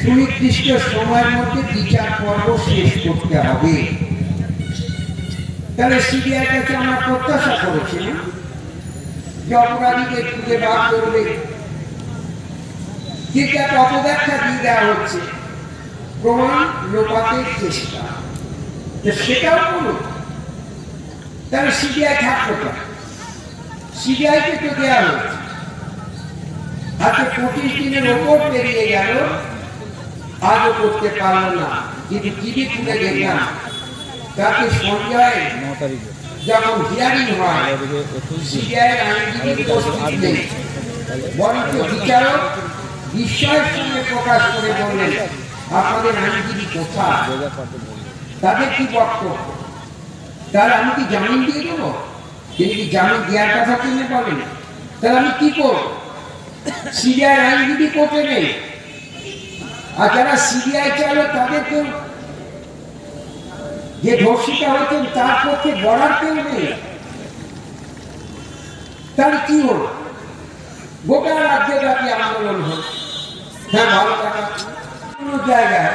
সুনির্দিষ্ট সময়ের মধ্যে বিচার পর্ব শেষ করতে হবে। তাহলে সিবিআই কাছে আমরা প্রত্যাশা করেছিলাম যে অপরাধীকে খুঁজে বার করবে, কিন্তু একটা অপব্যাখ্যা দিয়ে দেওয়া হচ্ছে প্রমাণ লোপাটের চেষ্টা, সেটাও করুন। তাহলে সিবিআই থাকতো না, সিবিআইকে তো দেওয়া হচ্ছে। আজকে 25 দিনের ওপর পেরিয়ে গেল, আজও করতে পারল না। কিন্তু টিভি তুলে দেখলাম তাকে সঞ্জয় যখন হিয়ারিং হয়, সিবিআই আইনজীবী উপস্থিত নেই, বরঞ্চ বিচারক বিস্ময়ের সঙ্গে প্রকাশ করে বললেন, আপনাদের আইনজীবী কোথায়, তাদের কি বক্তব্য? তাহলে আমি কি জামিন দিয়ে দেবো? তিনি কি জামিন দেওয়ার কথা তিনি বলেন? তাহলে আমি কি করব? সিবিআই আইনজীবী কোর্টে নেই, আর যারা সিবিআই চালক তাদেরকে যে ধর্ষিতা হয়েছেন তার পক্ষে বলার কেউ নেই। তাহলে কি হল? গোটা রাজ্যব্যাপী আন্দোলন হল। হ্যাঁ, ভালো টাকা কোন জায়গায়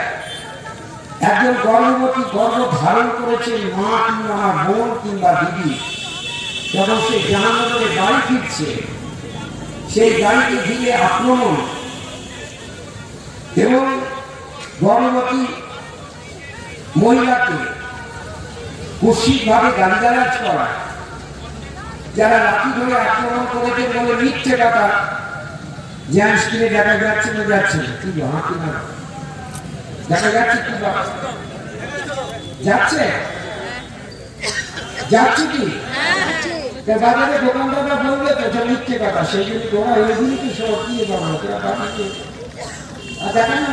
একজন গর্ভবতী গর্ভ ধারণ করেছেন মা কিংবা আমার বোন কিংবা দিদি, যখন সে জাহাঙ্গীরে বাড়ি ফিরছে, সেই গাড়িকে ঘিরে আক্রমণ এবং গর্ভবতী মহিলাকে কুৎসিতভাবে গালিগালাজ করা, যারা লাঠি ধরে আক্রমণ করেছে বলে মিথ্যে কথা, যে স্ক্রিনে দেখা যাচ্ছে না, যাচ্ছে কি হাঁটি না দেখা যাচ্ছে, কি যাচ্ছে যাচ্ছে কি বাজারে দোকানদাররা বলবে তো যে মিথ্যে কথা, সেই জন্য তোরা ওইগুলি তো সব দিয়ে পাবো, তোরা বাড়িতে আর দেখা না